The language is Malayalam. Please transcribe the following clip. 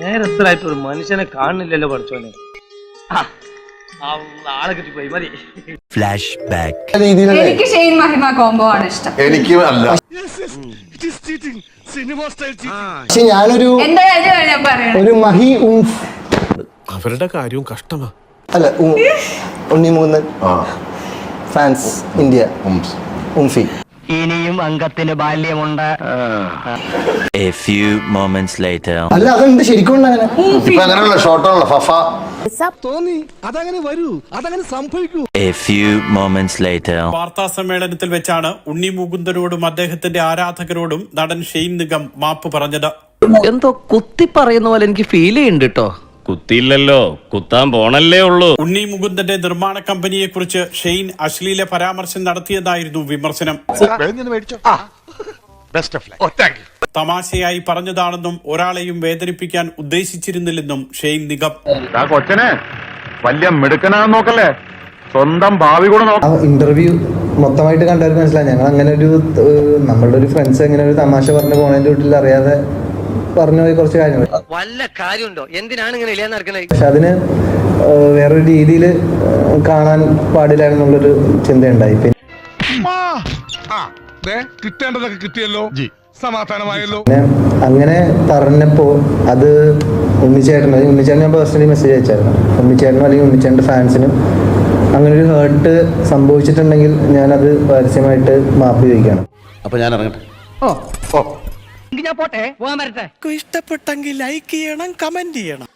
നേരത്തിലായിട്ട് ഒരു മനുഷ്യനെ കാണുന്നില്ലല്ലോ പഠിച്ചോനെ. ആളെ കിട്ടിപ്പോയി മതി. Flash back. എനിക്ക് ഷെയ്ൻ മഹിമ കോംബോ ആണ് ഇഷ്ടം. എനിക്കും അല്ല. പക്ഷെ ഞാനൊരു ഒരു മഹി അവരുടെ കാര്യവും കഷ്ടമാ. അല്ല ഉണ്ണിമുകുന്ദൻ ഫാൻസ് ഇന്ത്യ ഉംഫി. ഇനിയും അംഗത്തിന് ബാല്യമുണ്ട്. A few moments later. അല്ല അതുണ്ട് ശരിക്കും ഉണ്ട് അങ്ങനെ. ഇപ്പൊ അങ്ങനെയുള്ള ഷോർട്ടാണല്ലോ ഫഫ. തോന്നി അതങ്ങനെ വരൂ, അതങ്ങനെ സംഭവിക്കൂ. A few moments later. വാർത്താ സമ്മേളനത്തിൽ വെച്ചാണ് ഉണ്ണി മുകുന്ദനോടും അദ്ദേഹത്തിന്റെ ആരാധകരോടും നടൻ ഷെയ്ൻ നിഗം മാപ്പ് പറഞ്ഞത്. എന്തോ കുത്തി പറയുന്ന പോലെ എനിക്ക് ഫീൽ ചെയ്യുന്നുണ്ട് കേട്ടോ. കുത്തിയില്ലല്ലോ, കുത്താൻ പോണല്ലേ ഉള്ളൂ. ഉണ്ണി മുകുന്ദന്റെ നിർമ്മാണ കമ്പനിയെ കുറിച്ച് ഷെയ്ൻ അശ്ലീല പരാമർശം നടത്തിയതായിരുന്നു വിമർശനം. തമാശയായി പറഞ്ഞതാണെന്നും ഒരാളെയും വേദനിപ്പിക്കാൻ ഉദ്ദേശിച്ചിരുന്നില്ലെന്നും ഷെയ്ൻ നിഗം. കൊച്ചനെ വലിയ മിടുക്കനാന്ന് നോക്കല്ലേ, സ്വന്തം ഭാവി കൂടെ നോക്ക. ഇന്റർവ്യൂ മൊത്തമായിട്ട് കണ്ടവർക്ക് മനസ്സിലായി ഞങ്ങൾ അങ്ങനെ ഒരു നമ്മളുടെ ഒരു ഫ്രണ്ട്സ് എങ്ങനെ ഒരു തമാശ പറഞ്ഞു പോണതിന്റെ വീട്ടിൽ അറിയാതെ പറഞ്ഞു പോയി കുറച്ച് കാര്യങ്ങൾ. വല്ല കാര്യമുണ്ടോ? എന്തിനാണ് ഇങ്ങനെ ഇല്ലാന്ന് നടക്കണേ? പക്ഷെ അതിന് വേറൊരു രീതിയിൽ കാണാൻ പാടില്ലായിരുന്നുള്ളൊരു ചിന്തയുണ്ടായി. കിട്ടേണ്ടതൊക്കെ കിട്ടിയല്ലോ, സമാധാനമായല്ലോ. പിന്നെ അങ്ങനെ പറഞ്ഞപ്പോ അത് ഉണ്ണിച്ചേട്ടൻ ഞാൻ പേഴ്സണലി മെസ്സേജ് അയച്ചായിരുന്നു. ഉണ്ണിച്ചേട്ടനും അല്ലെങ്കിൽ ഉണ്ണിച്ചേട്ടൻ്റെ ഫാൻസിനും അങ്ങനെ ഒരു ഹേർട്ട് സംഭവിച്ചിട്ടുണ്ടെങ്കിൽ ഞാനത് പരസ്യമായിട്ട് മാപ്പ് ചോദിക്കുകയാണ്. അപ്പൊ ഞാൻ ഇറങ്ങട്ടെ. ഞാൻ പോട്ടെ, പോകാൻ വരട്ടെ. ഇഷ്ടപ്പെട്ടെങ്കിൽ ലൈക്ക് ചെയ്യണം, കമന്റ് ചെയ്യണം.